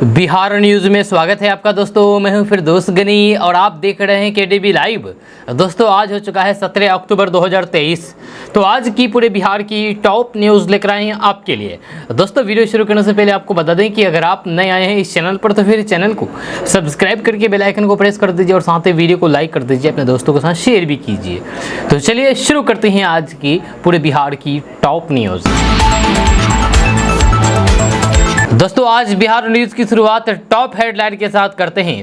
Bihar news में स्वागत है आपका दोस्तों। मैं हूं फिरदौस गनी और आप देख रहे हैं केडीबी लाइव। दोस्तों आज हो चुका है 17 अक्टूबर 2023। तो आज की पूरे बिहार की टॉप न्यूज़ लेकर आए हैं आपके लिए। दोस्तों वीडियो शुरू करने से पहले आपको बता दें कि अगर आप नए आए हैं इस चैनल पर तो फिर चैनल को सब्सक्राइब करके बेल आइकन को प्रेस कर दीजिए और साथ ही वीडियो को लाइक कर दीजिए, अपने दोस्तों के साथ शेयर भी कीजिए। तो चलिए शुरू करते हैं आज की पूरे बिहार की टॉप न्यूज़। दोस्तों आज बिहार न्यूज़ की शुरुआत टॉप हेडलाइन के साथ करते हैं।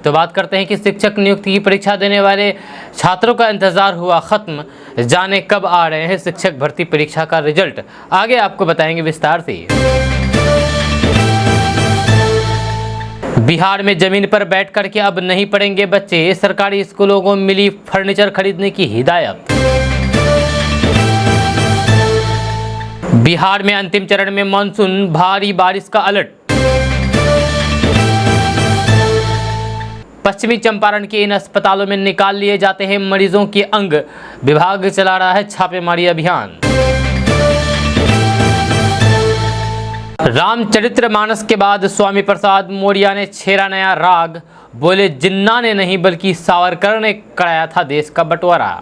तो बात करते हैं कि शिक्षक नियुक्ति की परीक्षा देने वाले छात्रों का इंतजार हुआ खत्म, जाने कब आ रहे हैं शिक्षक भर्ती परीक्षा का रिजल्ट, आगे आपको बताएंगे विस्तार से। बिहार में जमीन पर बैठ करके अब नहीं पढ़ेंगे बच्चे, सरकारी स्कूलों को मिली फर्नीचर खरीदने की हिदायत। बिहार में अंतिम चरण में मानसून, भारी बारिश का अलर्ट। पश्चिमी चंपारण के इन अस्पतालों में निकाल लिए जाते हैं मरीजों के अंग, विभाग चला रहा है छापेमारी अभियान। रामचरितमानस के बाद स्वामी प्रसाद मौर्य ने छेड़ा नया राग, बोले जिन्ना ने नहीं बल्कि सावरकर ने कराया था देश का बंटवारा।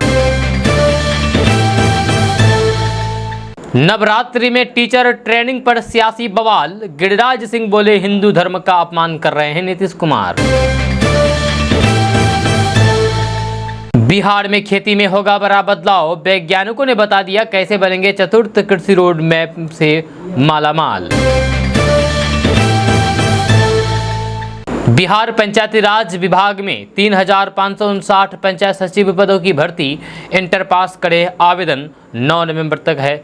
नवरात्रि में टीचर ट्रेनिंग पर सियासी बवाल, गिरिराज सिंह बोले हिंदू धर्म का अपमान कर रहे हैं नीतीश कुमार। बिहार में खेती में होगा बड़ा बदलाव, वैज्ञानिकों ने बता दिया कैसे बनेंगे चतुर्थ कृषि रोड मैप से मालामाल। बिहार पंचायती राज विभाग में 3559 पंचायत सचिव पदों की भर्ती, इंटर पास करे आवेदन, 9 नवंबर तक है।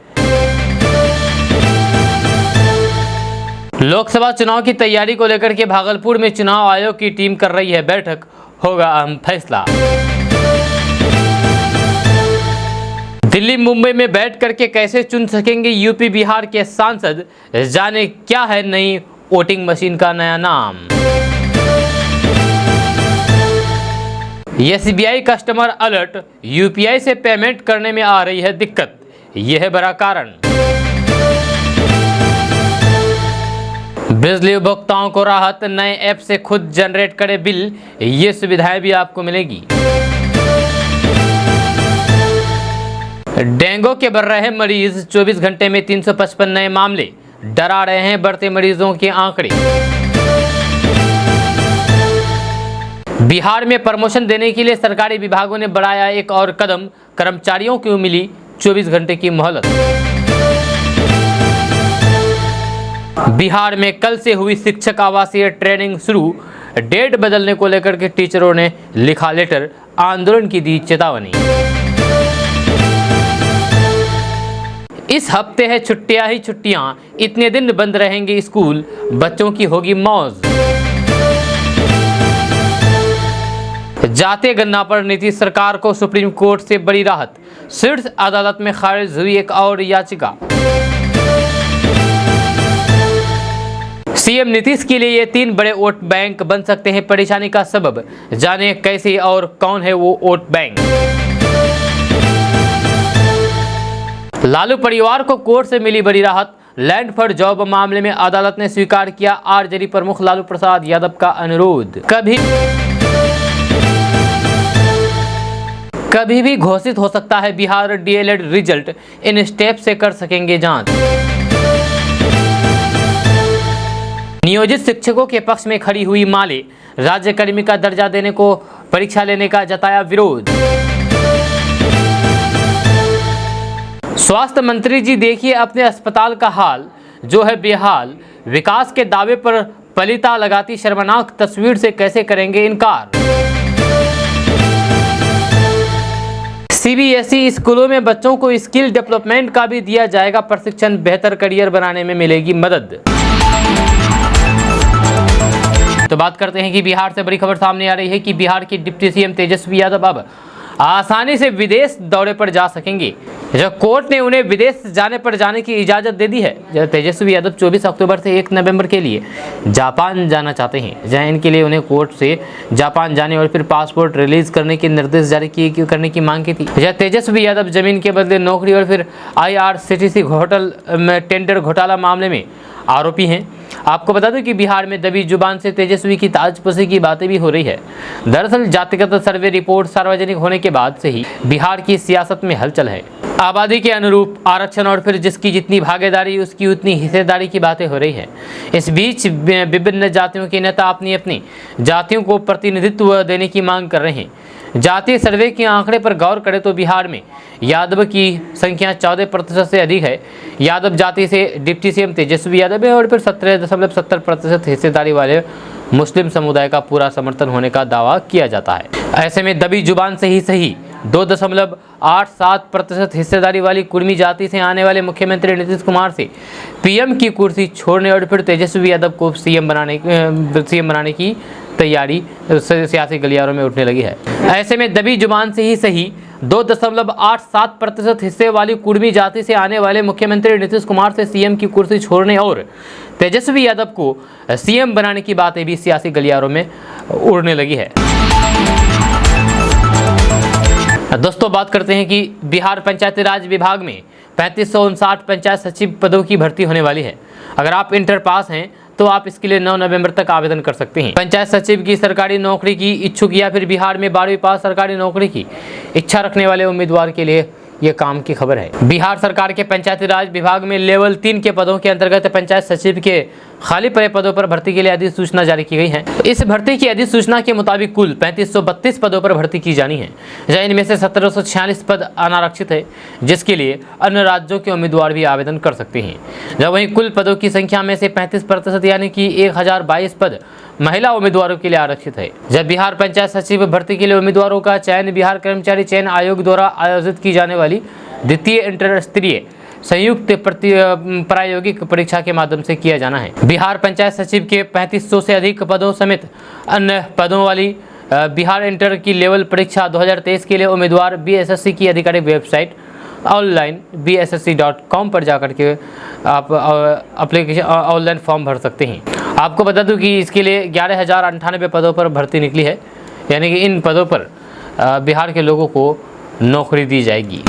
लोकसभा चुनाव की तैयारी को लेकर के भागलपुर में चुनाव आयोग की टीम कर रही है बैठक, होगा अहम फैसला। दिल्ली मुंबई में बैठ करके कैसे चुन सकेंगे यूपी बिहार के सांसद, जाने क्या है नई वोटिंग मशीन का नया नाम। एसबीआई कस्टमर अलर्ट, यूपीआई से पेमेंट करने में आ रही है दिक्कत, यह है बड़ा कारण। बिजली उपभोक्ताओं को राहत, नए ऐप से खुद जनरेट करे बिल, ये सुविधाएं भी आपको मिलेगी। डेंगू के बढ़ रहे मरीज, 24 घंटे में 355 नए मामले, डरा रहे हैं बढ़ते मरीजों के आंकड़े। बिहार में प्रमोशन देने के लिए सरकारी विभागों ने बढ़ाया एक और कदम, कर्मचारियों को मिली 24 घंटे की मोहलत। बिहार में कल से हुई शिक्षक आवासीय ट्रेनिंग शुरू, डेट बदलने को लेकर के टीचरों ने लिखा लेटर, आंदोलन की दी चेतावनी। इस हफ्ते है छुट्टियां ही छुट्टियां, इतने दिन बंद रहेंगे स्कूल, बच्चों की होगी मौज। जाते गन्ना पर नीतीश सरकार को सुप्रीम कोर्ट से बड़ी राहत, शीर्ष अदालत में खारिज हुई एक और याचिका। सीएम नीतीश के लिए ये 3 बड़े वोट बैंक बन सकते हैं परेशानी का सबब, जाने कैसे और कौन है वो वोट बैंक। लालू परिवार को कोर्ट से मिली बड़ी राहत, लैंड फॉर जॉब मामले में अदालत ने स्वीकार किया आरजेडी प्रमुख लालू प्रसाद यादव का अनुरोध। कभी भी घोषित हो सकता है Bihar DElEd result, in step से कर सकेंगे जांच। नियोजित शिक्षकों के पक्ष में खड़ी हुई माले, राज्यकर्मी का दर्जा देने को परीक्षा लेने का जताया विरोध। स्वास्थ्य मंत्री जी देखिए अपने अस्पताल का हाल, जो है बेहाल, विकास के दावे पर पलिता लगाती शर्मनाक तस्वीर से कैसे करेंगे इनकार। सीबीएसई स्कूलों में बच्चों को स्किल डेवलपमेंट का भी दिया जाएगा प्रशिक्षण, बेहतर करियर बनाने में मिलेगी मदद। तो बात करते हैं कि बिहार से बड़ी खबर सामने आ रही है कि बिहार की डिप्टी सीएम तेजस्वी यादव अब आसानी से विदेश दौरे पर जा सकेंगे। जब कोर्ट ने उन्हें विदेश जाने की इजाज़त दे दी है। जब तेजस्वी यादव 24 अक्टूबर से 1 नवंबर के लिए जापान जाना चाहते हैं, जहां इनके लिए उन्हें कोर्ट से जापान जाने और फिर पासपोर्ट रिलीज करने के निर्देश जारी करने की मांग की थी। जब तेजस्वी यादव जमीन के बदले नौकरी और फिर IRCTC होटल में टेंडर घोटाला मामले में आरोपी हैं। आपको बता दूं कि बिहार में दबी जुबान से तेजस्वी की ताजपोशी की बातें भी हो रही है। दरअसल जातिगत सर्वे रिपोर्ट सार्वजनिक होने के बाद से ही बिहार की सियासत में हलचल है। आबादी के अनुरूप आरक्षण और फिर जिसकी जितनी भागीदारी उसकी उतनी हिस्सेदारी की बातें हो रही है। इस बीच विभिन्न जातियों के नेता अपनी अपनी जातियों को प्रतिनिधित्व देने की मांग कर रहे हैं। जातीय सर्वे के आंकड़े पर गौर करें तो बिहार में यादव की संख्या 14% से अधिक है। यादव जाति से डिप्टी सीएम तेजस्वी यादव है और फिर 17.70% हिस्सेदारी वाले मुस्लिम समुदाय का पूरा समर्थन होने का दावा किया जाता है। ऐसे में दबी जुबान से ही सही 2.87% हिस्सेदारी वाली कुर्मी जाति से आने वाले मुख्यमंत्री नीतीश कुमार से पीएम की कुर्सी छोड़ने और फिर तेजस्वी यादव को सीएम बनाने की तैयारी सियासी गलियारों में उठने लगी है। ऐसे में दबी जुबान से ही सही 2.87% हिस्से वाली कुर्मी जाति से आने वाले मुख्यमंत्री नीतीश कुमार से सीएम की कुर्सी छोड़ने और तेजस्वी यादव को सीएम बनाने की बातें भी सियासी गलियारों में उड़ने लगी है। दोस्तों बात करते हैं कि बिहार पंचायती राज विभाग में 3559 पंचायत सचिव पदों की भर्ती होने वाली है। अगर आप इंटर पास हैं तो आप इसके लिए 9 नवंबर तक आवेदन कर सकते हैं। पंचायत सचिव की सरकारी नौकरी की इच्छुक या फिर बिहार में 12वीं पास सरकारी नौकरी की इच्छा रखने वाले उम्मीदवार के लिए ये काम की खबर है। बिहार सरकार के पंचायती राज विभाग में लेवल 3 के पदों के अंतर्गत पंचायत सचिव के खाली पड़े पदों पर भर्ती के लिए अधिसूचना जारी की गई है। इस भर्ती की अधिसूचना के मुताबिक कुल 3532 पदों पर भर्ती की जानी है, जहाँ इनमें से 1746 पद अनारक्षित है, जिसके लिए अन्य राज्यों के उम्मीदवार भी आवेदन कर सकते हैं। जब वहीं कुल पदों की संख्या में से 35% यानी कि 1022 पद महिला उम्मीदवारों के लिए आरक्षित है। जब बिहार पंचायत सचिव भर्ती के लिए उम्मीदवारों का चयन बिहार कर्मचारी चयन आयोग द्वारा आयोजित की जाने वाली द्वितीय इंटर स्तरीय संयुक्त प्रायोगिक परीक्षा के माध्यम से किया जाना है। बिहार पंचायत सचिव के 3500 से अधिक पदों समेत अन्य पदों वाली बिहार इंटर की लेवल परीक्षा 2023 के लिए उम्मीदवार BSSC की आधिकारिक वेबसाइट ऑनलाइन bssc.com पर जाकर के आप एप्लीकेशन ऑनलाइन फॉर्म भर सकते हैं। आपको बता दूं कि इसके लिए 11,098 पदों पर भर्ती निकली है, यानी कि इन पदों पर बिहार के लोगों को नौकरी दी जाएगी।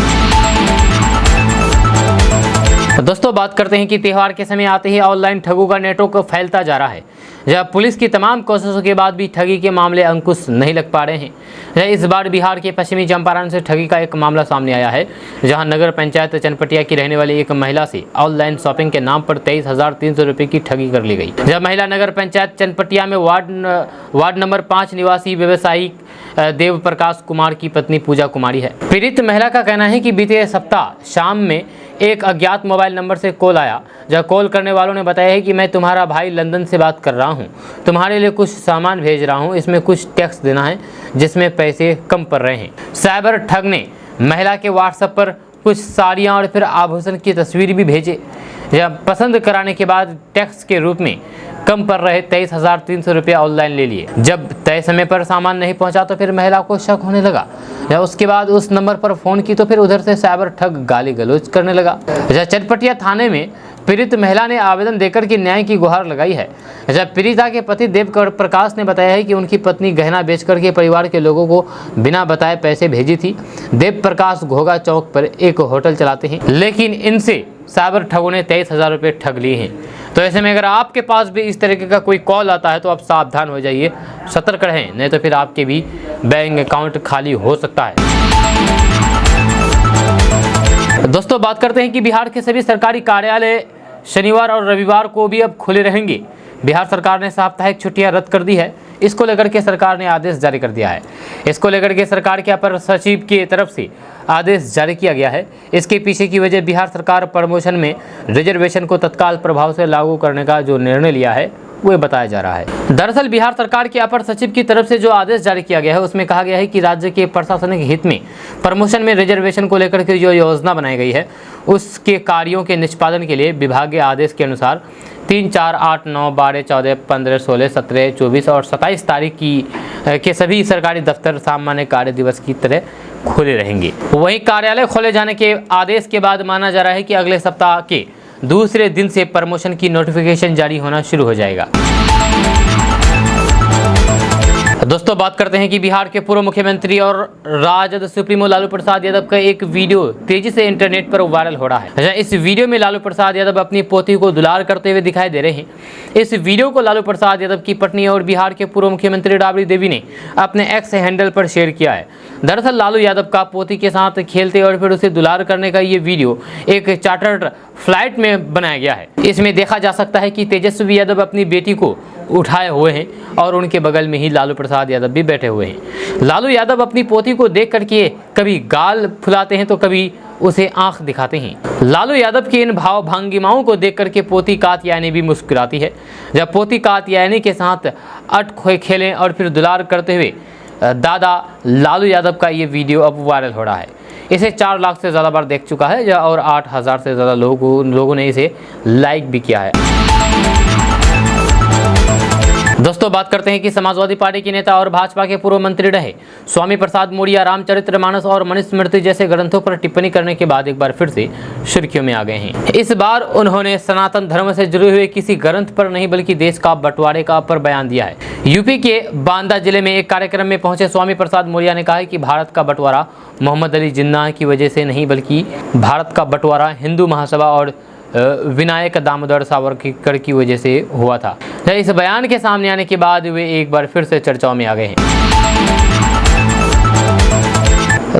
दोस्तों बात करते हैं कि त्यौहार के समय आते ही ऑनलाइन ठगों का नेटवर्क फैलता जा रहा है। जब पुलिस की तमाम कोशिशों के बाद भी ठगी के मामले अंकुश नहीं लग पा रहे हैं। इस बार बिहार के पश्चिमी चंपारण से ठगी का एक मामला सामने आया है, जहां नगर पंचायत चनपटिया की रहने वाली एक महिला से ऑनलाइन शॉपिंग के नाम पर 23,300 रुपये की ठगी कर ली गई। जब महिला नगर पंचायत चनपटिया में वार्ड नंबर 5 निवासी व्यवसायी देव प्रकाश कुमार की पत्नी पूजा कुमारी है। पीड़ित महिला का कहना है कि बीते सप्ताह शाम में एक अज्ञात मोबाइल नंबर से कॉल आया, जब कॉल करने वालों ने बताया है कि मैं तुम्हारा भाई लंदन से बात कर रहा हूं, तुम्हारे लिए कुछ सामान भेज रहा हूं, इसमें कुछ टैक्स देना है जिसमें पैसे कम पड़ रहे हैं। साइबर ठग ने महिला के व्हाट्सएप पर कुछ साड़ियां और फिर आभूषण की तस्वीर भी भेजे। जब पसंद कराने के बाद टैक्स के रूप में कम पड़ रहे 23,300 रुपये ऑनलाइन ले लिए। जब तय समय पर सामान नहीं पहुंचा तो फिर महिला को शक होने लगा। जब उसके बाद उस नंबर पर फ़ोन की तो फिर उधर से साइबर ठग गाली गलौज करने लगा। जब चनपटिया थाने में पीड़ित महिला ने आवेदन देकर के न्याय की गुहार लगाई है। जब पीड़िता के पति देव प्रकाश ने बताया है कि उनकी पत्नी गहना बेचकर के परिवार के लोगों को बिना बताए पैसे भेजी थी। देव प्रकाश घोगा चौक पर एक होटल चलाते हैं, लेकिन इनसे साइबर ठगों ने 23,000 रुपये ठग लिए हैं। तो ऐसे में अगर आपके पास भी इस तरीके का कोई कॉल आता है तो आप सावधान हो जाइए, सतर्क रहें, नहीं तो फिर आपके भी बैंक अकाउंट खाली हो सकता है। दोस्तों बात करते हैं कि बिहार के सभी सरकारी कार्यालय शनिवार और रविवार को भी अब खुले रहेंगे। बिहार सरकार ने साप्ताहिक छुट्टियां रद्द कर दी है। इसको लेकर के सरकार ने आदेश जारी कर दिया है। इसको लेकर के सरकार के अपर सचिव की तरफ से आदेश जारी किया गया है। इसके पीछे की वजह बिहार सरकार प्रमोशन में रिजर्वेशन को तत्काल प्रभाव से लागू करने का जो निर्णय लिया है वो बताया जा रहा है। दरअसल बिहार सरकार के अपर सचिव की तरफ से जो आदेश जारी किया गया है उसमें कहा गया है कि राज्य के प्रशासनिक हित में प्रमोशन में रिजर्वेशन को लेकर के जो योजना बनाई गई है उसके कार्यों के निष्पादन के लिए विभागीय आदेश के अनुसार 3, 4, 8, 9, 12, 14, 15, 16, 17, 24 और 27 तारीख के सभी सरकारी दफ्तर सामान्य कार्य दिवस की तरह खुले रहेंगे। वहीं कार्यालय खोले जाने के आदेश के बाद माना जा रहा है कि अगले सप्ताह के दूसरे दिन से प्रमोशन की नोटिफिकेशन जारी होना शुरू हो जाएगा। दोस्तों बात करते हैं कि बिहार के पूर्व मुख्यमंत्री और राजद सुप्रीमो लालू प्रसाद यादव का एक वीडियो तेजी से इंटरनेट पर वायरल हो रहा है। इस वीडियो में लालू प्रसाद यादव अपनी पोती को दुलार करते हुए दिखाई दे रहे हैं। इस वीडियो को लालू प्रसाद यादव की पत्नी और बिहार के पूर्व मुख्यमंत्री राबड़ी देवी ने अपने एक्स हैंडल पर शेयर किया है। दरअसल लालू यादव का पोती के साथ खेलते और फिर उसे दुलार करने का ये वीडियो एक चार्टर्ड फ्लाइट में बनाया गया है। इसमें देखा जा सकता है कि तेजस्वी यादव अपनी बेटी को उठाए हुए हैं और उनके बगल में ही लालू प्रसाद यादव भी बैठे हुए हैं। लालू यादव अपनी पोती को देख करके कभी गाल फुलाते हैं तो कभी उसे आंख दिखाते हैं। लालू यादव की इन भाव भंगिमाओं को देख करके पोती कात्यायनी भी मुस्कुराती है। जब पोती कात्यायनी के साथ अट खेलें और फिर दुलार करते हुए दादा लालू यादव का ये वीडियो अब वायरल हो रहा है। इसे 4 लाख से ज़्यादा बार देख चुका है और 8,000 से ज़्यादा लोगों ने इसे लाइक भी किया है। दोस्तों बात करते हैं कि समाजवादी पार्टी के नेता और भाजपा के पूर्व मंत्री रहे स्वामी प्रसाद मौर्य रामचरितमानस और मनुस्मृति जैसे ग्रंथों पर टिप्पणी करने के बाद एक बार फिर से सुर्खियों में आ गए हैं। इस बार उन्होंने सनातन धर्म से जुड़े हुए किसी ग्रंथ पर नहीं बल्कि देश का बंटवारे का पर बयान दिया है। यूपी के बांदा जिले में एक कार्यक्रम में पहुंचे स्वामी प्रसाद मौर्य ने कहा है कि भारत का बंटवारा मोहम्मद अली जिन्ना की वजह से नहीं बल्कि भारत का बंटवारा हिंदू महासभा और विनायक दामोदर सावरकर की वजह से हुआ था। इस बयान के सामने आने के बाद वे एक बार फिर से चर्चाओं में आ गए हैं।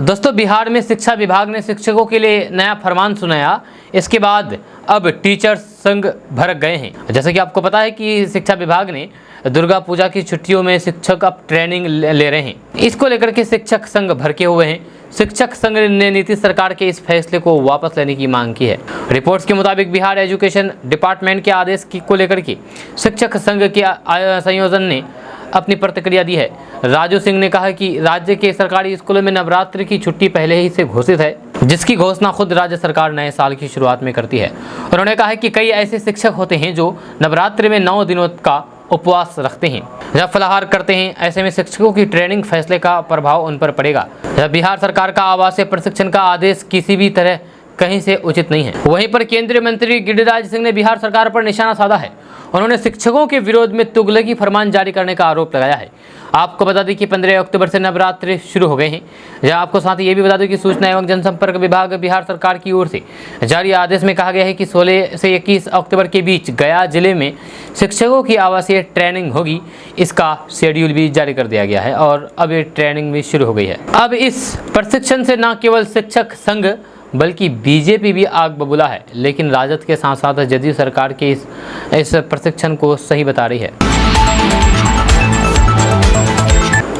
दोस्तों बिहार में शिक्षा विभाग ने शिक्षकों के लिए नया फरमान सुनाया। इसके बाद अब टीचर्स संघ भड़क गए हैं। जैसे कि आपको पता है कि शिक्षा विभाग ने दुर्गा पूजा की छुट्टियों में शिक्षक अब ट्रेनिंग ले रहे हैं। इसको लेकर के शिक्षक संघ भड़के हुए हैं। शिक्षक संघ ने नीतीश सरकार के इस फैसले को वापस लेने की मांग की है। रिपोर्ट्स के मुताबिक बिहार एजुकेशन डिपार्टमेंट के आदेश को लेकर के शिक्षक संघ के संयोजन ने अपनी प्रतिक्रिया दी है। राजू सिंह ने कहा कि राज्य के सरकारी स्कूलों में नवरात्रि की छुट्टी पहले ही से घोषित है, जिसकी घोषणा खुद राज्य सरकार नए साल की शुरुआत में करती है। उन्होंने कहा कि कई ऐसे शिक्षक होते हैं जो नवरात्रि में 9 दिनों का उपवास रखते हैं, जब फलाहार करते हैं। ऐसे में शिक्षकों की ट्रेनिंग फैसले का प्रभाव उन पर पड़ेगा। बिहार सरकार का आवासीय प्रशिक्षण का आदेश किसी भी तरह कहीं से उचित नहीं है। वहीं पर केंद्रीय मंत्री गिरिराज सिंह ने बिहार सरकार पर निशाना साधा है। उन्होंने शिक्षकों के विरोध में तुगलकी फरमान जारी करने का आरोप लगाया है। आपको बता दें कि 15 अक्टूबर से नवरात्रि शुरू हो गए हैं। जहां आपको साथ ही ये भी बता दें कि सूचना एवं जनसंपर्क विभाग बिहार सरकार की ओर से जारी आदेश में कहा गया है कि 16 से 21 अक्टूबर के बीच गया जिले में शिक्षकों की आवासीय ट्रेनिंग होगी। इसका शेड्यूल भी जारी कर दिया गया है और अब ये ट्रेनिंग भी शुरू हो गई है। अब इस प्रशिक्षण से न केवल शिक्षक संघ बल्कि बीजेपी भी आग बबूला है, लेकिन राजद के साथ साथ जदयू सरकार के इस प्रशिक्षण को सही बता रही है।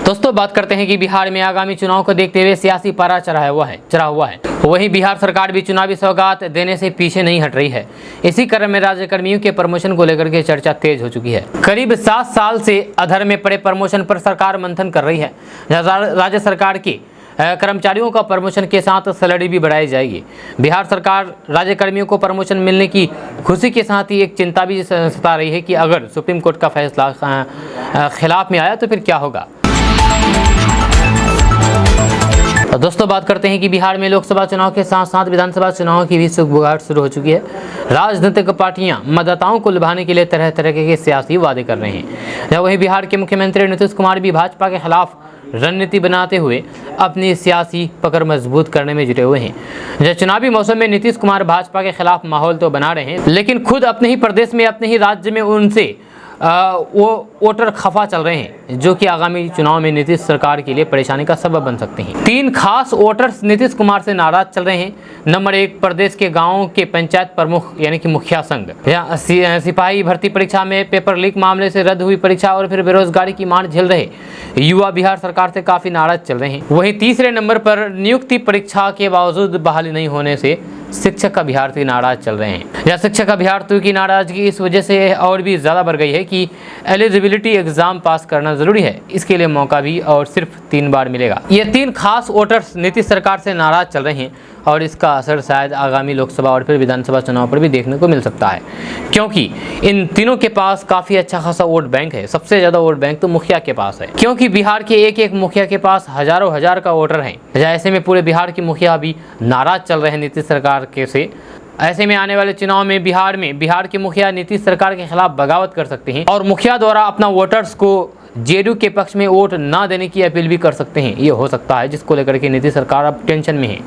दोस्तों बात करते हैं कि बिहार में आगामी चुनाव को देखते हुए सियासी पारा चढ़ा हुआ है। वहीं बिहार सरकार भी चुनावी सौगात देने से पीछे नहीं हट रही है। इसी क्रम में राज्यकर्मियों के प्रमोशन को लेकर के चर्चा तेज हो चुकी है। करीब 7 साल से अधर में पड़े प्रमोशन पर सरकार मंथन कर रही है। राज्य सरकार की कर्मचारियों का प्रमोशन के साथ सैलरी भी बढ़ाई जाएगी। बिहार सरकार राज्य कर्मियों को प्रमोशन मिलने की खुशी के साथ ही एक चिंता भी सता रही है कि अगर सुप्रीम कोर्ट का फैसला खिलाफ में आया तो फिर क्या होगा। तो दोस्तों बात करते हैं कि बिहार में लोकसभा चुनाव के साथ साथ विधानसभा चुनाव की भी सुगबुगाहट शुरू हो चुकी है। राजनीतिक पार्टियां मतदाताओं को लुभाने के लिए तरह तरह के सियासी वादे कर रहे हैं। जब वहीं बिहार के मुख्यमंत्री नीतीश कुमार भी भाजपा के खिलाफ रणनीति बनाते हुए अपनी सियासी पकड़ मजबूत करने में जुटे हुए हैं। जब चुनावी मौसम में नीतीश कुमार भाजपा के खिलाफ माहौल तो बना रहे हैं, लेकिन खुद अपने ही प्रदेश में अपने ही राज्य में उनसे वो वोटर खफा चल रहे हैं, जो कि आगामी चुनाव में नीतीश सरकार के लिए परेशानी का सबब बन सकते हैं। 3 खास वोटर्स नीतीश कुमार से नाराज चल रहे हैं। नंबर 1, प्रदेश के गांवों के पंचायत प्रमुख यानी कि मुखिया संघ। सिपाही भर्ती परीक्षा में पेपर लीक मामले से रद्द हुई परीक्षा और फिर बेरोजगारी की मार झेल रहे युवा बिहार सरकार से काफी नाराज चल रहे हैं। वहीं तीसरे नंबर पर नियुक्ति परीक्षा के बावजूद बहाली नहीं होने से शिक्षक अभ्यर्थी नाराज चल रहे हैं। या शिक्षक अभ्यर्थियों की नाराजगी इस वजह से और भी ज़्यादा बढ़ गई है कि एलिजिबिलिटी एग्जाम पास करना ज़रूरी है। इसके लिए मौका भी और सिर्फ 3 बार मिलेगा। ये 3 खास वोटर्स नीतीश सरकार से नाराज चल रहे हैं। और इसका असर शायद आगामी लोकसभा और फिर विधानसभा चुनाव पर भी देखने को मिल सकता है, क्योंकि इन तीनों के पास काफ़ी अच्छा खासा वोट बैंक है। सबसे ज़्यादा वोट बैंक तो मुखिया के पास है, क्योंकि बिहार के एक एक मुखिया के पास हजारों हजार का वोटर हैं। ऐसे में पूरे बिहार के मुखिया अभी नाराज चल रहे हैं नीतीश सरकार के से। ऐसे में आने वाले चुनाव में बिहार के मुखिया नीतीश सरकार के खिलाफ बगावत कर सकते हैं और मुखिया द्वारा अपना वोटर्स को जेडीयू के पक्ष में वोट ना देने की अपील भी कर सकते हैं। ये हो सकता है, जिसको लेकर के नीतीश सरकार अब टेंशन में है।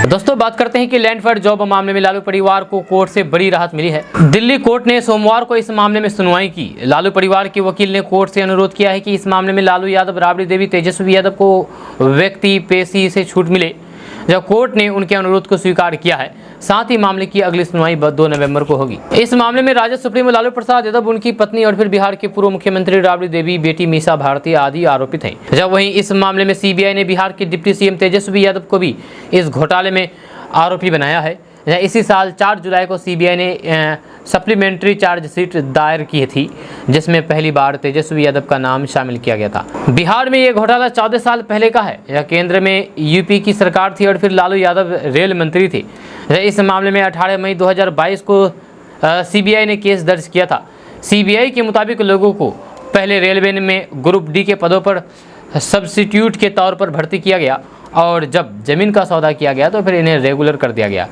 दोस्तों बात करते हैं कि लैंड फॉर जॉब मामले में लालू परिवार को कोर्ट से बड़ी राहत मिली है। दिल्ली कोर्ट ने सोमवार को इस मामले में सुनवाई की। लालू परिवार के वकील ने कोर्ट से अनुरोध किया है कि इस मामले में लालू यादव, राबड़ी देवी, तेजस्वी यादव को व्यक्ति पेशी से छूट मिले। जब कोर्ट ने उनके अनुरोध को स्वीकार किया है, साथ ही मामले की अगली सुनवाई 2 नवंबर को होगी। इस मामले में राजद सुप्रीमो लालू प्रसाद यादव, उनकी पत्नी और फिर बिहार के पूर्व मुख्यमंत्री राबड़ी देवी, बेटी मीसा भारती आदि आरोपित हैं। जब वहीं इस मामले में सीबीआई ने बिहार के डिप्टी सीएम तेजस्वी यादव को भी इस घोटाले में आरोपी बनाया है। इसी साल 4 जुलाई को सीबीआई ने सप्लीमेंट्री चार्जशीट दायर की थी, जिसमें पहली बार तेजस्वी यादव का नाम शामिल किया गया था। बिहार में ये घोटाला 14 साल पहले का है। यह केंद्र में यूपी की सरकार थी और फिर लालू यादव रेल मंत्री थे। इस मामले में 18 मई 2022 को सीबीआई ने केस दर्ज किया था। सीबीआई के मुताबिक लोगों को पहले रेलवे में ग्रुप डी के पदों पर सब्स्टिट्यूट के तौर पर भर्ती किया गया और जब जमीन का सौदा किया गया तो फिर इन्हें रेगुलर कर दिया गया।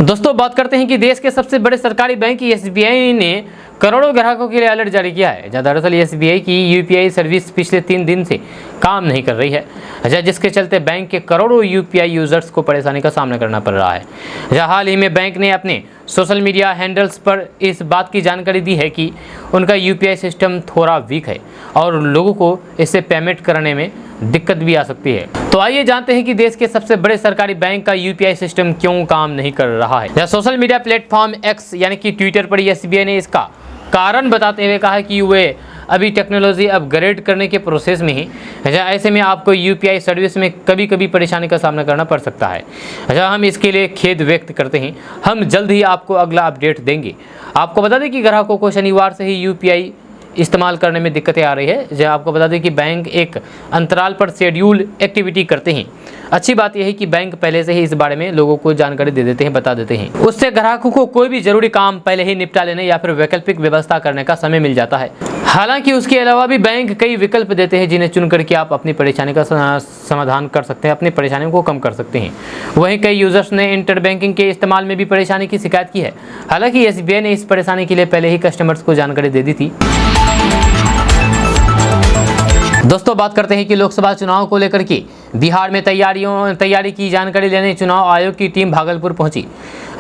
दोस्तों बात करते हैं कि देश के सबसे बड़े सरकारी बैंक एसबीआई ने करोड़ों ग्राहकों के लिए अलर्ट जारी किया है। दरअसल एसबीआई की यूपीआई सर्विस पिछले 3 दिन से काम नहीं कर रही है, जिसके चलते बैंक के करोड़ों यूपीआई यूजर्स को परेशानी का सामना करना पड़ रहा है। हाल ही में बैंक ने अपने सोशल मीडिया हैंडल्स पर इस बात की जानकारी दी है कि उनका यूपीआई सिस्टम थोड़ा वीक है और लोगों को इससे पेमेंट करने में दिक्कत भी आ सकती है। तो आइए जानते हैं कि देश के सबसे बड़े सरकारी बैंक का यूपीआई सिस्टम क्यों काम नहीं कर रहा है। सोशल मीडिया प्लेटफॉर्म एक्स यानी कि ट्विटर पर एसबीआई ने इसका कारण बताते हुए कहा है कि वे अभी टेक्नोलॉजी अपग्रेड करने के प्रोसेस में ही। ऐसे में आपको यूपीआई सर्विस में कभी कभी परेशानी का सामना करना पड़ सकता है। हम इसके लिए खेद व्यक्त करते हैं। हम जल्द ही आपको अगला अपडेट देंगे। आपको बता दें कि ग्राहकों को शनिवार से ही यूपीआई इस्तेमाल करने में दिक्कतें आ रही है। आपको बता दें कि बैंक एक अंतराल पर शेड्यूल एक्टिविटी करते हैं। अच्छी बात यह है कि बैंक पहले से ही इस बारे में लोगों को जानकारी दे देते हैं, बता देते हैं। उससे ग्राहकों को कोई भी जरूरी काम पहले ही निपटा लेने या फिर वैकल्पिक व्यवस्था करने का समय मिल जाता है। हालांकि उसके अलावा भी बैंक कई विकल्प देते हैं जिन्हें चुन करके आप अपनी परेशानी का समाधान कर सकते हैं, अपनी परेशानियों को कम कर सकते हैं। वहीं कई यूजर्स ने इंटर बैंकिंग के इस्तेमाल में भी परेशानी की शिकायत की है। हालांकि एसबीआई ने इस परेशानी के लिए पहले ही कस्टमर्स को जानकारी दे दी थी। दोस्तों बात करते हैं कि लोकसभा चुनाव को लेकर के बिहार में तैयारी की जानकारी लेने चुनाव आयोग की टीम भागलपुर पहुंची।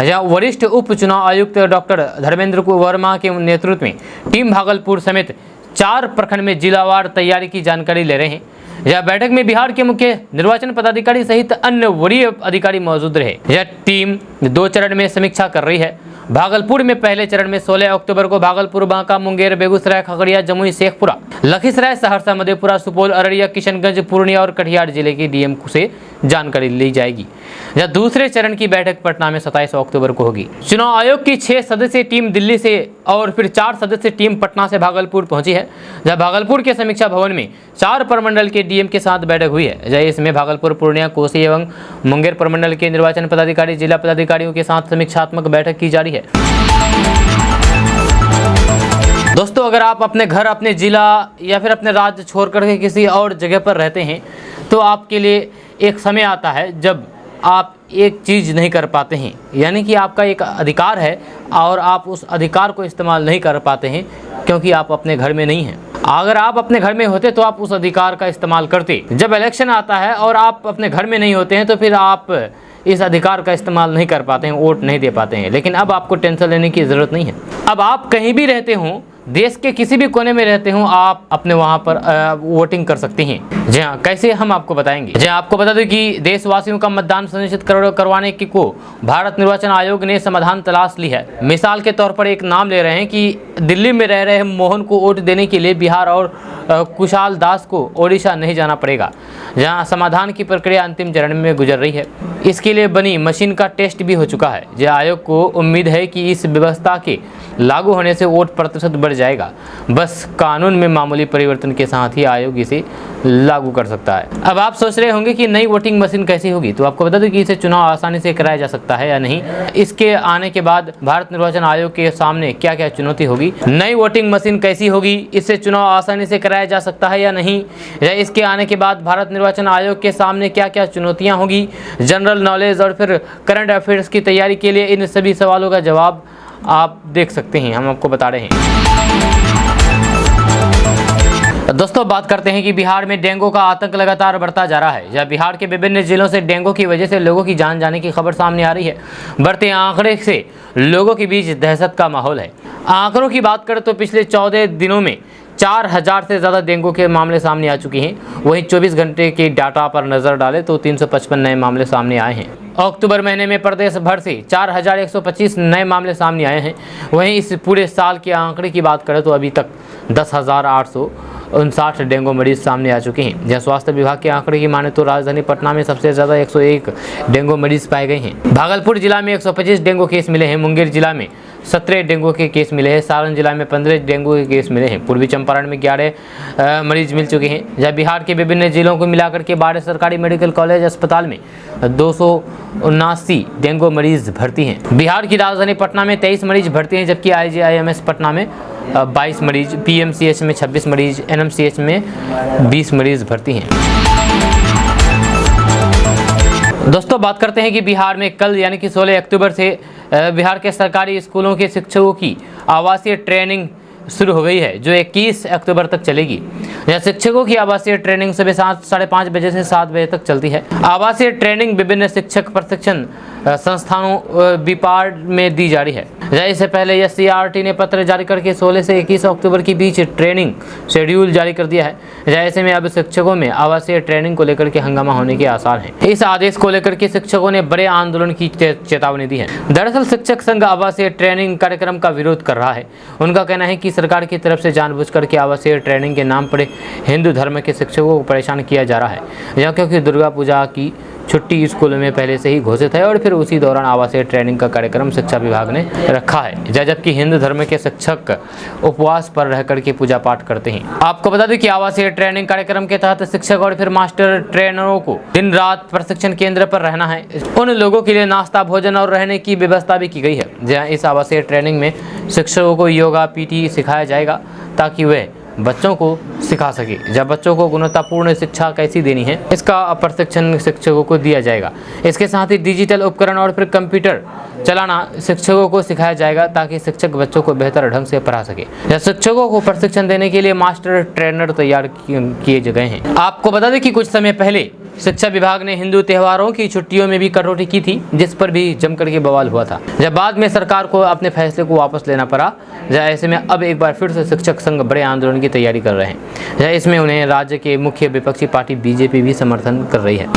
वरिष्ठ उप चुनाव आयुक्त डॉक्टर धर्मेंद्र वर्मा के नेतृत्व में टीम भागलपुर समेत 4 प्रखंड में जिलावार तैयारी की जानकारी ले रहे हैं। यह बैठक में बिहार के मुख्य निर्वाचन पदाधिकारी सहित अन्य वरीय अधिकारी मौजूद रहे। यह टीम 2 चरण में समीक्षा कर रही है। भागलपुर में पहले चरण में 16 अक्टूबर को भागलपुर, बांका, मुंगेर, बेगूसराय, खगड़िया, जमुई, शेखपुरा, लखीसराय, सहरसा, मधेपुरा, सुपौल, अररिया, किशनगंज, पूर्णिया और कटिहार जिले के डीएम से जानकारी ली जाएगी। यह दूसरे चरण की बैठक पटना में 27 अक्टूबर को होगी। चुनाव आयोग की 6 सदस्यीय टीम दिल्ली से और फिर 4 सदस्यीय टीम पटना से भागलपुर पहुंची है। जब भागलपुर के समीक्षा भवन में 4 प्रमंडल के डीएम के साथ बैठक हुई है। इसमें भागलपुर, पूर्णिया, कोसी एवं मुंगेर प्रमंडल के निर्वाचन पदाधिकारी, जिला पदाधिकारियों के साथ समीक्षात्मक बैठक की जा रही है। दोस्तों अगर आप अपने घर, अपने जिला या फिर अपने राज्य छोड़ करके किसी और जगह पर रहते हैं तो आपके लिए एक समय आता है जब आप एक चीज़ नहीं कर पाते हैं, यानी कि आपका एक अधिकार है और आप उस अधिकार को इस्तेमाल नहीं कर पाते हैं क्योंकि आप अपने घर में नहीं हैं। अगर आप अपने घर में होते तो आप उस अधिकार का इस्तेमाल करते। जब इलेक्शन आता है और आप अपने घर में नहीं होते हैं तो फिर आप इस अधिकार का इस्तेमाल नहीं कर पाते हैं, वोट नहीं दे पाते हैं। लेकिन अब आपको टेंशन लेने की ज़रूरत नहीं है। अब आप कहीं भी रहते हों, देश के किसी भी कोने में रहते हों, आप अपने वहां पर वोटिंग कर सकते हैं। जी हाँ, कैसे हम आपको बताएंगे। जी आपको बता दें कि देशवासियों का मतदान सुनिश्चित करवाने की को भारत निर्वाचन आयोग ने समाधान तलाश ली है। मिसाल के तौर पर एक नाम ले रहे हैं कि दिल्ली में रह रहे मोहन को वोट देने के लिए बिहार और कुशाल दास को ओडिशा नहीं जाना पड़ेगा, जहां समाधान की प्रक्रिया अंतिम चरण में गुजर रही है। इसके लिए बनी मशीन का टेस्ट भी हो चुका है। आयोग को उम्मीद है कि इस व्यवस्था के लागू होने से वोट प्रतिशत बढ़ जाएगा। बस कानून में मामूली परिवर्तन के साथ ही आयोग इसे लागू कर सकता है। अब आप सोच रहे होंगे कि नई वोटिंग मशीन कैसी होगी, तो आपको बता दूं कि इसे चुनाव आसानी से कराया जा सकता है या नहीं। इसके आने के बाद भारत निर्वाचन आयोग के सामने क्या क्या चुनौती होगी, नई वोटिंग मशीन कैसी होगी, इससे चुनाव आसानी से कराया जा सकता है या नहीं, या इसके आने के बाद भारत निर्वाचन आयोग के सामने क्या क्या चुनौतियां होगी, जनरल नॉलेज और फिर करंट अफेयर्स की तैयारी के लिए इन सभी सवालों का जवाब आप देख सकते हैं, हम आपको बता रहे हैं। दोस्तों बात करते हैं कि बिहार में डेंगू का आतंक लगातार बढ़ता जा रहा है। जहाँ बिहार के विभिन्न जिलों से डेंगू की वजह से लोगों की जान जाने की खबर सामने आ रही है। बढ़ते आंकड़े से लोगों के बीच दहशत का माहौल है। आंकड़ों की बात करें तो पिछले 14 दिनों में 4000 से ज़्यादा डेंगू के मामले सामने आ चुके हैं। वहीं 24 घंटे के डाटा पर नज़र डालें तो 355 नए मामले सामने आए हैं। अक्टूबर महीने में प्रदेश भर से 4125 नए मामले सामने आए हैं। वहीं इस पूरे साल के आंकड़े की बात करें तो अभी तक 10,859 डेंगू मरीज सामने आ चुके हैं। जहाँ स्वास्थ्य विभाग के आंकड़े की माने तो राजधानी पटना में सबसे ज़्यादा 101 डेंगू मरीज पाए गए हैं। भागलपुर जिला में 125 डेंगू केस मिले हैं। मुंगेर जिला में 17 डेंगू के केस मिले हैं। सारण जिला में 15 डेंगू के केस मिले हैं। पूर्वी चंपारण में 11 मरीज मिल चुके हैं। जहाँ बिहार के विभिन्न जिलों को मिलाकर के 12 सरकारी मेडिकल कॉलेज अस्पताल में 279 डेंगू मरीज भर्ती हैं। बिहार की राजधानी पटना में 23 मरीज भर्ती हैं, जबकि IGIMS पटना में 22 मरीज, PMCH में 26 मरीज, NMCH में 20 मरीज भर्ती हैं। दोस्तों बात करते हैं कि बिहार में कल यानी कि 16 अक्टूबर से बिहार के सरकारी स्कूलों के शिक्षकों की आवासीय ट्रेनिंग शुरू हो गई है, जो 21 अक्टूबर तक चलेगी। यह शिक्षकों की आवासीय ट्रेनिंग सुबह 5:30 बजे से 7 बजे तक चलती है। आवासीय ट्रेनिंग विभिन्न शिक्षक प्रशिक्षण संस्थानों बिपार्ड में दी जा रही है। इससे पहले SCRT ने पत्र जारी करके 16 से 21 अक्टूबर के बीच ट्रेनिंग शेड्यूल जारी कर दिया है। ऐसे में अब शिक्षकों में आवासीय ट्रेनिंग को लेकर के हंगामा होने के आसार हैं। इस आदेश को लेकर के शिक्षकों ने बड़े आंदोलन की चेतावनी दी है। दरअसल शिक्षक संघ आवासीय ट्रेनिंग कार्यक्रम का विरोध कर रहा है। उनका कहना है कि सरकार की तरफ से जानबूझकर के आवासीय ट्रेनिंग के नाम पर हिंदू धर्म के शिक्षकों को परेशान किया जा रहा है, यह क्योंकि दुर्गा पूजा की छुट्टी स्कूल में पहले से ही घोषित है और फिर उसी दौरान आवासीय ट्रेनिंग का कार्यक्रम शिक्षा विभाग ने रखा है, जबकि हिंदू धर्म के शिक्षक उपवास पर रह करके पूजा पाठ करते हैं। आपको बता दें कि आवासीय ट्रेनिंग कार्यक्रम के तहत शिक्षक और फिर मास्टर ट्रेनरों को दिन रात प्रशिक्षण केंद्र पर रहना है। उन लोगों के लिए नाश्ता, भोजन और रहने की व्यवस्था भी की गई है। जहाँ इस आवासीय ट्रेनिंग में शिक्षकों को योगा, PT सिखाया जाएगा ताकि वे बच्चों को सिखा सके। जब बच्चों को गुणवत्तापूर्ण शिक्षा कैसी देनी है, इसका प्रशिक्षण शिक्षकों को दिया जाएगा। इसके साथ ही डिजिटल उपकरण और फिर कंप्यूटर चलाना शिक्षकों को सिखाया जाएगा ताकि शिक्षक बच्चों को बेहतर ढंग से पढ़ा सके। शिक्षकों को प्रशिक्षण देने के लिए मास्टर ट्रेनर तैयार किए गए हैं। आपको बता दें कि कुछ समय पहले शिक्षा विभाग ने हिंदू त्योहारों की छुट्टियों में भी कटौती की थी, जिस पर भी जमकर के बवाल हुआ था। जब बाद में सरकार को अपने फैसले को वापस लेना पड़ा। ऐसे में अब एक बार फिर से शिक्षक संघ बड़े आंदोलन की तैयारी कर रहे हैं। इसमें उन्हें राज्य के मुख्य विपक्षी पार्टी BJP भी समर्थन कर रही है।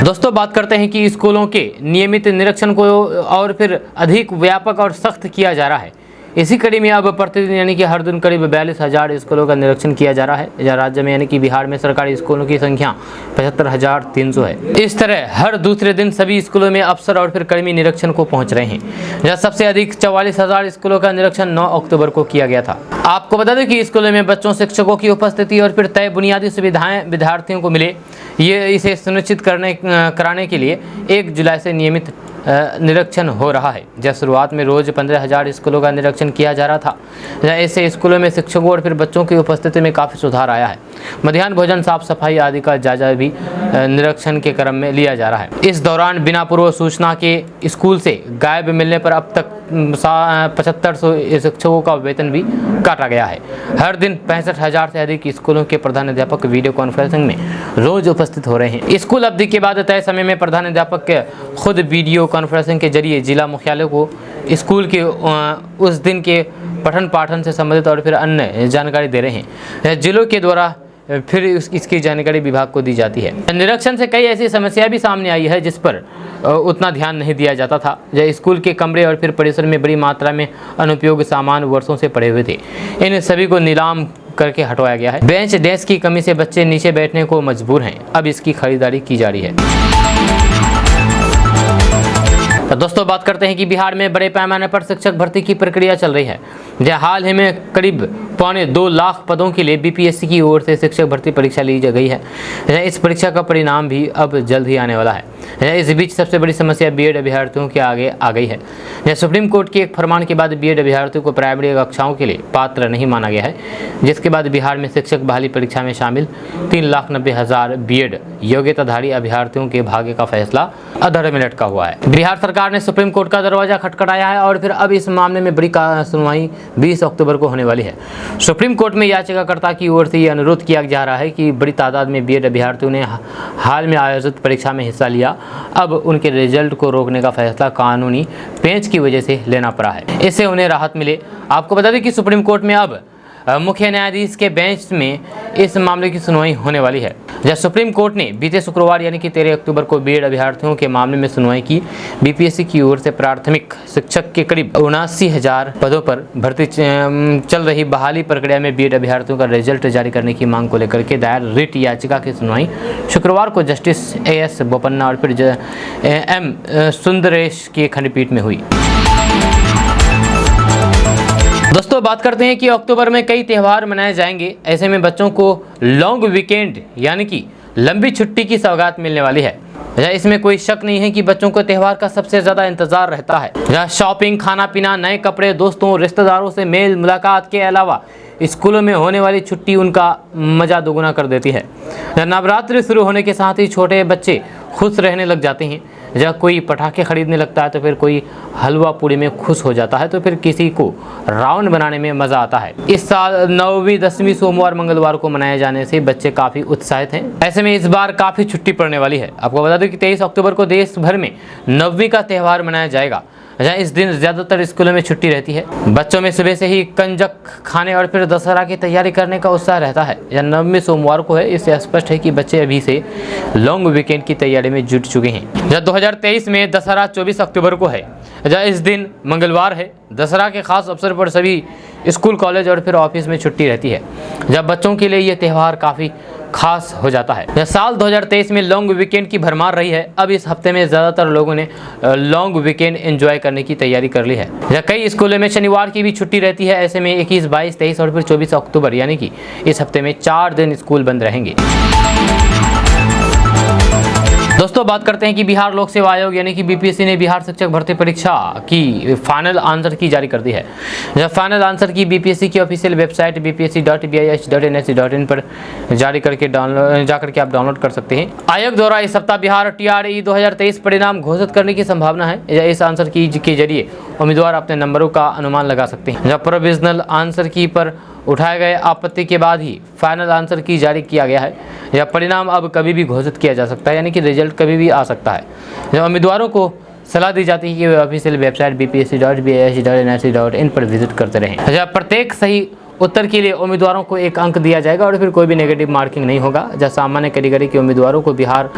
दोस्तों बात करते हैं कि स्कूलों के नियमित निरीक्षण को और फिर अधिक व्यापक और सख्त किया जा रहा है। इसी कड़ी में अब प्रतिदिन यानी कि हर दिन करीब 42,000 स्कूलों का निरीक्षण किया जा रहा है। जहाँ राज्य में यानी कि बिहार में सरकारी स्कूलों की संख्या 75,300 है। इस तरह हर दूसरे दिन सभी स्कूलों में अफसर और फिर कर्मी निरीक्षण को पहुंच रहे हैं। जहाँ सबसे अधिक 44,000 स्कूलों का निरीक्षण 9 अक्टूबर को किया गया था। आपको बता दें कि स्कूलों में बच्चों, शिक्षकों की उपस्थिति और फिर तय बुनियादी सुविधाएं विद्यार्थियों को मिले, इसे सुनिश्चित कराने के लिए 1 जुलाई से नियमित निरीक्षण हो रहा है। जब शुरुआत में रोज 15,000 स्कूलों का निरीक्षण किया जा रहा था। ऐसे स्कूलों में शिक्षकों और फिर बच्चों की उपस्थिति में काफ़ी सुधार आया है। मध्याह्न भोजन, साफ सफाई आदि का जायजा भी निरीक्षण के क्रम में लिया जा रहा है। इस दौरान बिना पूर्व सूचना के स्कूल से गायब मिलने पर अब तक 7500 शिक्षकों का वेतन भी काटा गया है। हर दिन 65,000 से अधिक स्कूलों के प्रधानाध्यापक वीडियो कॉन्फ्रेंसिंग में रोज उपस्थित हो रहे हैं। स्कूल अवधि के बाद तय समय में प्रधानाध्यापक खुद वीडियो कॉन्फ्रेंसिंग के जरिए जिला मुख्यालय को स्कूल के उस दिन के पठन पाठन से संबंधित और फिर अन्य जानकारी दे रहे हैं। जिलों के द्वारा फिर इसकी जानकारी विभाग को दी जाती है। निरीक्षण से कई ऐसी समस्या भी सामने आई है जिस पर उतना ध्यान नहीं दिया जाता था। जब स्कूल के कमरे और फिर परिसर में बड़ी मात्रा में अनुपयोगी सामान वर्षों से पड़े हुए थे, इन सभी को नीलाम करके हटवाया गया है। बेंच डेस्क की कमी से बच्चे नीचे बैठने को मजबूर हैं। अब इसकी खरीदारी की जा रही है। तो दोस्तों बात करते हैं कि बिहार में बड़े पैमाने पर शिक्षक भर्ती की प्रक्रिया चल रही है। जहाँ हाल ही में करीब 2.25 लाख पदों के लिए बीपीएससी की ओर से शिक्षक भर्ती परीक्षा ली गई है। इस परीक्षा का परिणाम भी अब जल्द ही आने वाला है। इस बीच सबसे बड़ी समस्या बीएड अभ्यर्थियों के आगे आ गई है। सुप्रीम कोर्ट के एक फरमान के बाद बीएड अभ्यर्थियों को प्राइमरी कक्षाओं के लिए पात्र नहीं माना गया है, जिसके बाद बिहार में शिक्षक बहाली परीक्षा में शामिल 3,90,000 बीएड योग्यताधारी अभ्यर्थियों के भाग्य का फैसला अधर में लटका हुआ है। बिहार सरकार ने सुप्रीम कोर्ट का दरवाजा खटखटाया है और फिर अब इस मामले में बड़ी सुनवाई 20 अक्टूबर को होने वाली है। सुप्रीम कोर्ट में याचिकाकर्ता की ओर से यह अनुरोध किया जा रहा है कि बड़ी तादाद में बीएड अभ्यर्थियों ने हाल में आयोजित परीक्षा में हिस्सा लिया। अब उनके रिजल्ट को रोकने का फैसला कानूनी पेंच की वजह से लेना पड़ा है, इससे उन्हें राहत मिले। आपको बता दें कि सुप्रीम कोर्ट में अब मुख्य न्यायाधीश के बेंच में इस मामले की सुनवाई होने वाली है। जब सुप्रीम कोर्ट ने बीते शुक्रवार यानी कि 13 अक्टूबर को बीएड अभ्यर्थियों के मामले में सुनवाई की। बीपीएससी की ओर से प्राथमिक शिक्षक के करीब 79,000 पदों पर भर्ती चल रही बहाली प्रक्रिया में बीएड अभ्यर्थियों का रिजल्ट जारी करने की मांग को लेकर के दायर रिट याचिका की सुनवाई शुक्रवार को जस्टिस एएस बोपन्ना और फिर एम सुंदरेश की खंडपीठ में हुई। दोस्तों बात करते हैं कि अक्टूबर में कई त्यौहार मनाए जाएंगे। ऐसे में बच्चों को लॉन्ग वीकेंड यानी कि लंबी छुट्टी की सौगात मिलने वाली है। इसमें कोई शक नहीं है कि बच्चों को त्यौहार का सबसे ज़्यादा इंतजार रहता है। जहाँ शॉपिंग, खाना पीना, नए कपड़े, दोस्तों रिश्तेदारों से मेल मुलाकात के अलावा स्कूलों में होने वाली छुट्टी उनका मज़ा दोगुना कर देती है। नवरात्रि शुरू होने के साथ ही छोटे बच्चे खुश रहने लग जाते हैं। जब कोई पटाखे खरीदने लगता है तो फिर कोई हलवा पूड़ी में खुश हो जाता है, तो फिर किसी को रावण बनाने में मज़ा आता है। इस साल 9वीं 10वीं सोमवार मंगलवार को मनाए जाने से बच्चे काफ़ी उत्साहित हैं। ऐसे में इस बार काफ़ी छुट्टी पड़ने वाली है। आपको बता दें कि 23 अक्टूबर को देश भर में 9वीं का त्यौहार मनाया जाएगा। जहाँ इस दिन ज़्यादातर स्कूलों में छुट्टी रहती है। बच्चों में सुबह से ही कंजक खाने और फिर दशहरा की तैयारी करने का उत्साह रहता है। यह 9वीं सोमवार को है, इससे स्पष्ट है कि बच्चे अभी से लॉन्ग वीकेंड की तैयारी में जुट चुके हैं। जब 2023 में दशहरा 24 अक्टूबर को है, जहाँ इस दिन मंगलवार है। दशहरा के खास अवसर पर सभी स्कूल, कॉलेज और फिर ऑफिस में छुट्टी रहती है। जब बच्चों के लिए यह त्यौहार काफ़ी खास हो जाता है। साल 2023 में लॉन्ग वीकेंड की भरमार रही है। अब इस हफ्ते में ज़्यादातर लोगों ने लॉन्ग वीकेंड एंजॉय करने की तैयारी कर ली है। कई स्कूलों में शनिवार की भी छुट्टी रहती है। ऐसे में 21, 22, 23 और फिर 24 अक्टूबर यानी कि इस हफ्ते में 4 दिन स्कूल बंद रहेंगे। दोस्तों बात करते हैं कि बिहार लोक सेवा आयोग यानी कि बीपीएससी ने बिहार शिक्षक भर्ती परीक्षा की फाइनल आंसर की जारी कर दी है। जब फाइनल आंसर की बीपीएससी की ऑफिशियल वेबसाइट bpsc.bih.nic.in पर जारी करके जाकर के आप डाउनलोड कर सकते हैं। आयोग द्वारा इस सप्ताह बिहार टीआरई 2023 परिणाम घोषित करने की संभावना है। इस आंसर की के जरिए उम्मीदवार अपने नंबरों का अनुमान लगा सकते हैं। जब प्रोविजनल आंसर की पर उठाए गए आपत्ति के बाद ही फाइनल आंसर की जारी किया गया है। यह परिणाम अब कभी भी घोषित किया जा सकता है, यानी कि रिजल्ट कभी भी आ सकता है। जब उम्मीदवारों को सलाह दी जाती है कि वे ऑफिशियल वेबसाइट bpsc.bih.nic.in पर विजिट करते रहें। जब प्रत्येक सही उत्तर के लिए उम्मीदवारों को 1 अंक दिया जाएगा और फिर कोई भी नेगेटिव मार्किंग नहीं होगा। जब सामान्य कैटेगरी के उम्मीदवारों को बिहार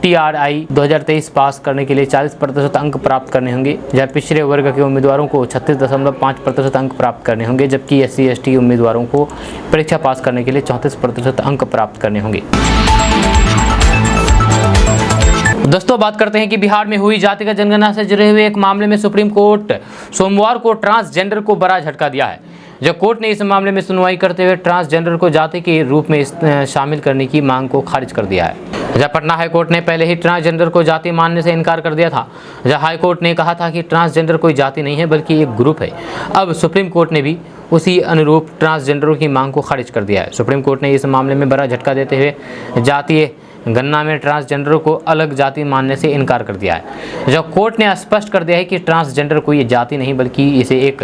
टीआरआई 2023 पास करने के लिए 40% अंक प्राप्त करने होंगे। जब पिछड़े वर्ग के उम्मीदवारों को 36.5% अंक प्राप्त करने होंगे, जबकि SC/ST उम्मीदवारों को परीक्षा पास करने के लिए 34% अंक प्राप्त करने होंगे। दोस्तों बात करते हैं कि बिहार में हुई जातिगत जनगणना से जुड़े हुए एक मामले में सुप्रीम कोर्ट सोमवार को ट्रांसजेंडर को बड़ा झटका दिया है। जब कोर्ट ने इस मामले में सुनवाई करते हुए ट्रांसजेंडर को जाति के रूप में शामिल करने की मांग को खारिज कर दिया है। जब पटना हाईकोर्ट ने पहले ही ट्रांसजेंडर को जाति मानने से इनकार कर दिया था। जब हाईकोर्ट ने कहा था कि ट्रांसजेंडर कोई जाति नहीं है बल्कि एक ग्रुप है। अब सुप्रीम कोर्ट ने भी उसी अनुरूप ट्रांसजेंडरों की मांग को खारिज कर दिया है। सुप्रीम कोर्ट ने इस मामले में बड़ा झटका देते हुए जातीय गणना में ट्रांसजेंडर को अलग जाति मानने से इनकार कर दिया है। जब कोर्ट ने स्पष्ट कर दिया है कि ट्रांसजेंडर कोई जाति नहीं बल्कि इसे एक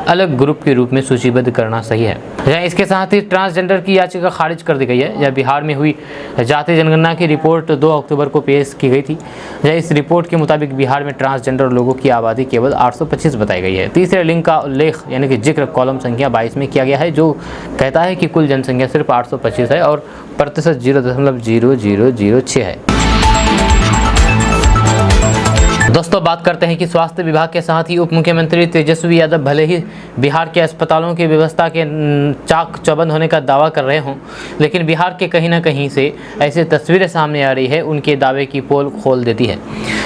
अलग ग्रुप के रूप में सूचीबद्ध करना सही है। इसके साथ ही ट्रांसजेंडर की याचिका खारिज कर दी गई है। जब बिहार में हुई जाति जनगणना की रिपोर्ट 2 अक्टूबर को पेश की गई थी। इस रिपोर्ट के मुताबिक बिहार में ट्रांसजेंडर लोगों की आबादी केवल 825 बताई गई है। तीसरे लिंग का उल्लेख यानी कि जिक्र कॉलम संख्या 22 में किया गया है, जो कहता है कि कुल जनसंख्या सिर्फ 825 है और प्रतिशत 0.0006 है। दोस्तों बात करते हैं कि स्वास्थ्य विभाग के साथ ही उप मुख्यमंत्री तेजस्वी यादव भले ही बिहार के अस्पतालों की व्यवस्था के चाक चौबंद होने का दावा कर रहे हों, लेकिन बिहार के कहीं ना कहीं से ऐसी तस्वीरें सामने आ रही है उनके दावे की पोल खोल देती है।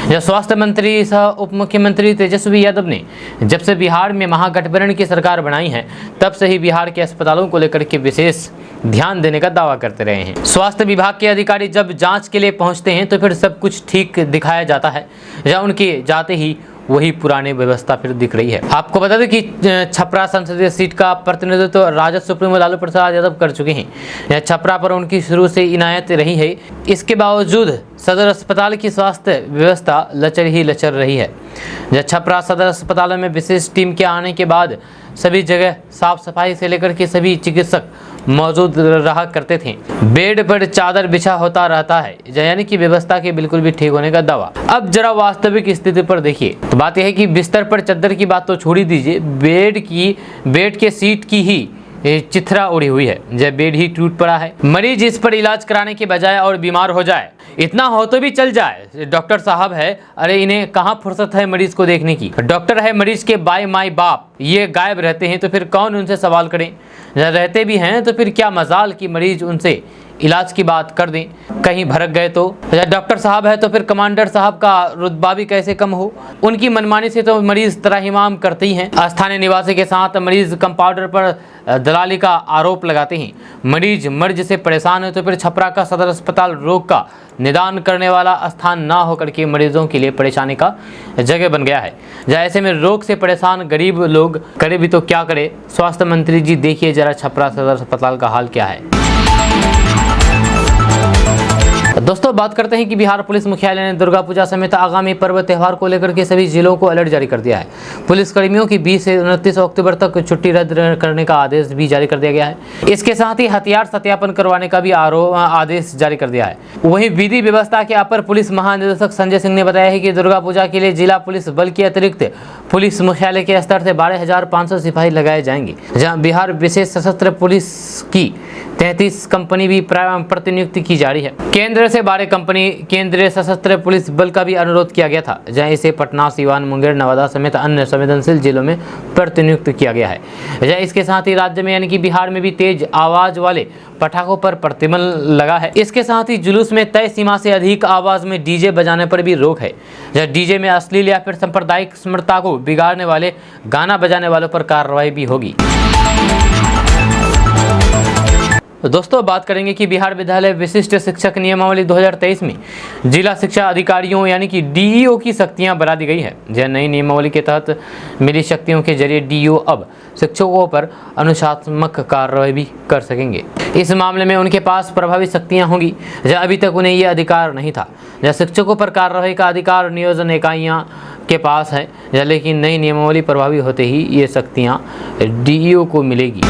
जब स्वास्थ्य मंत्री सह उप मुख्यमंत्री तेजस्वी यादव ने जब से बिहार में महागठबंधन की सरकार बनाई है, तब से ही बिहार के अस्पतालों को लेकर के विशेष ध्यान देने का दावा करते रहे हैं। स्वास्थ्य विभाग के अधिकारी जब जांच के लिए पहुंचते हैं तो फिर सब कुछ ठीक दिखाया जाता है, या उनके जाते ही वही पुरानी व्यवस्था फिर दिख रही है। आपको बता दें कि छपरा संसदीय सीट का प्रतिनिधित्व राजद सुप्रीमो लालू प्रसाद यादव कर चुके हैं। यह छपरा पर उनकी शुरू से इनायत रही है। इसके बावजूद सदर अस्पताल की स्वास्थ्य व्यवस्था लचर ही लचर रही है। जब छपरा सदर अस्पताल में विशेष टीम के आने के बाद सभी जगह साफ सफाई से लेकर के सभी चिकित्सक मौजूद रहा करते थे। बेड पर चादर बिछा होता रहता है, यानी कि व्यवस्था के बिल्कुल भी ठीक होने का दावा। अब जरा वास्तविक स्थिति पर देखिए तो बात यह है कि बिस्तर पर चादर की बात तो छोड़ ही दीजिए, बेड के सीट की ही चिथरा उड़ी हुई है। जब बेड ही टूट पड़ा है, मरीज इस पर इलाज कराने के बजाय और बीमार हो जाए, इतना हो तो भी चल जाए। डॉक्टर साहब है, अरे इन्हें कहाँ फुर्सत है मरीज को देखने की। डॉक्टर है मरीज के बाई माई बाप, ये गायब रहते हैं तो फिर कौन उनसे सवाल करे। रहते भी हैं तो फिर क्या मजाल कि मरीज उनसे इलाज की बात कर दें, कहीं भड़क गए तो। डॉक्टर साहब है तो फिर कमांडर साहब का रुतबा भी कैसे कम हो। उनकी मनमानी से तो मरीज त्राहिमाम करते ही हैं। स्थानीय निवासी के साथ मरीज कंपाउंडर पर दलाली का आरोप लगाते हैं। मरीज मर्ज से परेशान है तो फिर छपरा का सदर अस्पताल रोग का निदान करने वाला स्थान ना होकर के मरीजों के लिए परेशानी का जगह बन गया है। ऐसे में रोग से परेशान गरीब लोग करे भी तो क्या करे। स्वास्थ्य मंत्री जी देखिए जरा छपरा सदर अस्पताल का हाल क्या है। दोस्तों बात करते हैं कि बिहार पुलिस मुख्यालय ने दुर्गा पूजा समेत आगामी पर्व त्यौहार को लेकर के सभी जिलों को अलर्ट जारी कर दिया है। पुलिस कर्मियों की 20 से 29 अक्टूबर तक छुट्टी रद्द करने का आदेश भी जारी कर दिया गया है। इसके साथ ही हथियार सत्यापन करवाने का भी आदेश जारी कर दिया है। वहीं विधि व्यवस्था के अपर पुलिस महानिदेशक संजय सिंह ने बताया है कि दुर्गा पूजा के लिए जिला पुलिस बल के अतिरिक्त पुलिस मुख्यालय के स्तर से 12,500 सिपाही लगाए जाएंगे, जहाँ बिहार विशेष सशस्त्र पुलिस की 33 कंपनी भी प्रतिनियुक्ति की जा रही है। केंद्र से 12 कंपनी केंद्रीय सशस्त्र पुलिस बल का भी अनुरोध किया गया था, जहां इसे पटना, सीवान, मुंगेर, नवादा समेत अन्य संवेदनशील जिलों में प्रतिनियुक्त किया गया है। इसके साथ ही राज्य में यानी कि बिहार में भी तेज आवाज वाले पटाखों पर प्रतिबंध लगा है। इसके साथ ही जुलूस में तय सीमा से अधिक आवाज में डीजे बजाने पर भी रोक है। डीजे में अश्लील या फिर सांप्रदायिक स्मृति को बिगाड़ने वाले गाना बजाने वालों पर कार्रवाई भी होगी। दोस्तों बात करेंगे कि बिहार विद्यालय विशिष्ट शिक्षक नियमावली 2023 में जिला शिक्षा अधिकारियों यानी कि डीईओ की शक्तियां बढ़ा दी गई है। यह नई नियमावली के तहत मिली शक्तियों के जरिए डीईओ अब शिक्षकों पर अनुशासनात्मक कार्रवाई भी कर सकेंगे। इस मामले में उनके पास प्रभावी शक्तियां होंगी, जहाँ अभी तक उन्हें यह अधिकार नहीं था। जहाँ शिक्षकों पर कार्रवाई का अधिकार नियोजन इकाइयाँ के पास है, लेकिन नई नियमावली प्रभावी होते ही ये शक्तियाँ डीईओ को मिलेगी।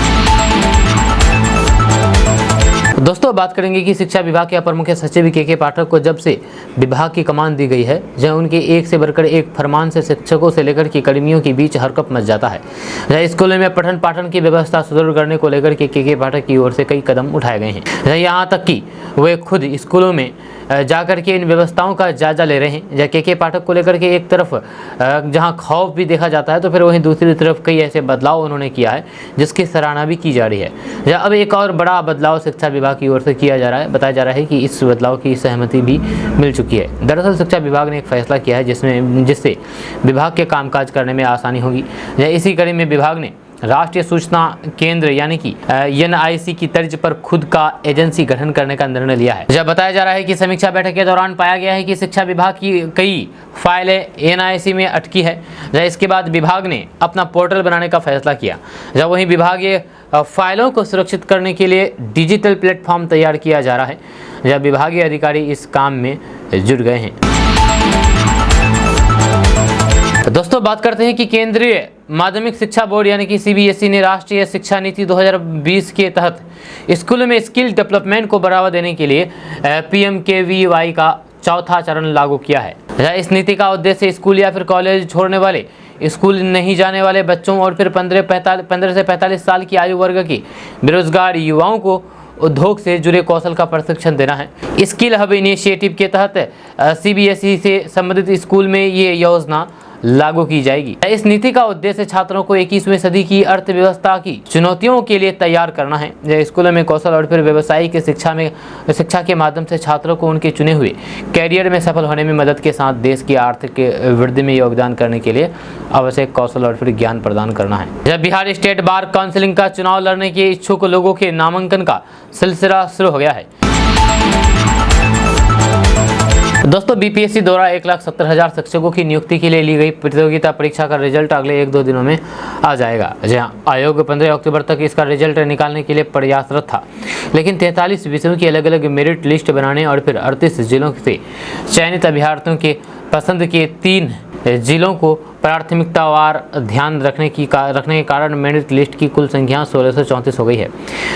दोस्तों बात करेंगे कि शिक्षा विभाग के अपर मुख्य सचिव के पाठक को जब से विभाग की कमान दी गई है, जहां उनके एक से बढ़कर एक फरमान से शिक्षकों से लेकर के कर्मियों के बीच हरकत मच जाता है। जहां स्कूलों में पठन पाठन की व्यवस्था सुदृढ़ करने को लेकर के पाठक की ओर से कई कदम उठाए गए हैं। यहाँ तक कि वे खुद स्कूलों में जाकर के इन व्यवस्थाओं का जायजा ले रहे हैं। जहाँ के पाठक को लेकर के एक तरफ जहाँ खौफ भी देखा जाता है, तो फिर वहीं दूसरी तरफ कई ऐसे बदलाव उन्होंने किया है जिसकी सराहना भी की जा रही है। अब एक और बड़ा बदलाव शिक्षा विभाग की ओर से किया जा रहा है। बताया जा रहा है कि इस बदलाव की सहमति भी मिल चुकी है। दरअसल शिक्षा विभाग ने एक फैसला किया है जिससे विभाग के कामकाज करने में आसानी होगी। इसी कड़ी में विभाग ने राष्ट्रीय सूचना केंद्र यानी कि NIC की तर्ज पर खुद का एजेंसी गठन करने का निर्णय लिया है। जब बताया जा रहा है कि समीक्षा बैठक के दौरान पाया गया है कि शिक्षा विभाग की कई फाइलें NIC में अटकी है। इसके बाद विभाग ने अपना पोर्टल बनाने का फैसला किया। जब वहीं विभागीय फाइलों को सुरक्षित करने के लिए डिजिटल प्लेटफॉर्म तैयार किया जा रहा है। जब विभागीय अधिकारी इस काम में जुट गए हैं। दोस्तों बात करते हैं कि केंद्रीय माध्यमिक शिक्षा बोर्ड यानी कि CBSE ने राष्ट्रीय शिक्षा नीति 2020 के तहत स्कूलों में स्किल डेवलपमेंट को बढ़ावा देने के लिए PMKVY का चौथा चरण लागू किया है। इस नीति का उद्देश्य स्कूल या फिर कॉलेज छोड़ने वाले, स्कूल नहीं जाने वाले बच्चों और फिर 15 से 45 साल की आयु वर्ग के बेरोजगार युवाओं को उद्योग से जुड़े कौशल का प्रशिक्षण देना है। स्किल हब इनिशिएटिव के तहत CBSE से संबंधित स्कूल में ये योजना लागू की जाएगी। इस नीति का उद्देश्य छात्रों को 21वीं सदी की अर्थव्यवस्था की चुनौतियों के लिए तैयार करना है। यह स्कूलों में कौशल और फिर व्यवसायिक शिक्षा के माध्यम से छात्रों को उनके चुने हुए कैरियर में सफल होने में मदद के साथ देश की आर्थिक वृद्धि में योगदान करने के लिए आवश्यक कौशल और फिर ज्ञान प्रदान करना है। जब बिहार स्टेट बार काउंसिलिंग का चुनाव लड़ने के इच्छुक लोगों के नामांकन का सिलसिला शुरू हो गया है। दोस्तों, BPSC द्वारा 1,70,000 शिक्षकों की नियुक्ति के लिए ली गई प्रतियोगिता परीक्षा का रिजल्ट अगले 1-2 दिनों में आ जाएगा। जहां आयोग 15 अक्टूबर तक इसका रिजल्ट निकालने के लिए प्रयासरत था, लेकिन 43 विषयों की अलग अलग मेरिट लिस्ट बनाने और फिर 38 जिलों से चयनित अभ्यर्थियों के पसंद के 3 जिलों को प्राथमिकतावार ध्यान रखने के कारण मेरिट लिस्ट की कुल संख्या 1634 हो गई है।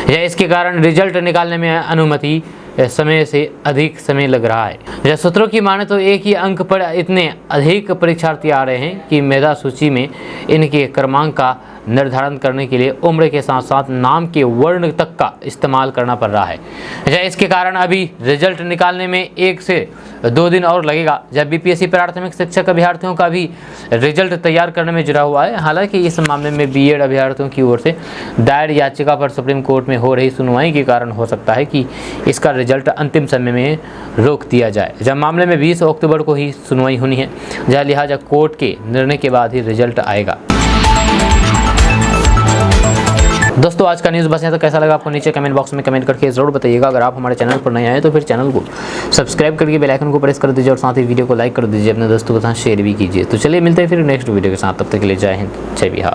यह इसके कारण रिजल्ट निकालने में अनुमति समय से अधिक समय लग रहा है। यह सूत्रों की माने तो एक ही अंक पर इतने अधिक परीक्षार्थी आ रहे हैं कि मेधा सूची में इनके क्रमांक का निर्धारण करने के लिए उम्र के साथ साथ नाम के वर्ण तक का इस्तेमाल करना पड़ रहा है। इसके कारण अभी रिजल्ट निकालने में 1 से 2 दिन और लगेगा। जब BPSC प्राथमिक शिक्षक अभ्यर्थियों का भी रिजल्ट तैयार करने में जुड़ा हुआ है। हालांकि इस मामले में B.Ed अभ्यर्थियों की ओर से दायर याचिका पर सुप्रीम कोर्ट में हो रही सुनवाई के कारण हो सकता है कि इसका रिजल्ट अंतिम समय में रोक दिया जाए। जब मामले में 20 अक्टूबर को ही सुनवाई होनी है, जहाँ लिहाजा कोर्ट के निर्णय के बाद ही रिजल्ट आएगा। दोस्तों, आज का न्यूज़ बस यहाँ तक। कैसा लगा आपको नीचे कमेंट बॉक्स में कमेंट करके जरूर बताइएगा। अगर आप हमारे चैनल पर नए आए तो फिर चैनल को सब्सक्राइब करके बेल आइकन को प्रेस कर दीजिए और साथ ही वीडियो को लाइक कर दीजिए, अपने दोस्तों के साथ शेयर भी कीजिए। तो चलिए मिलते हैं फिर नेक्स्ट वीडियो के साथ। तब तक के लिए जय हिंद, जय बिहार।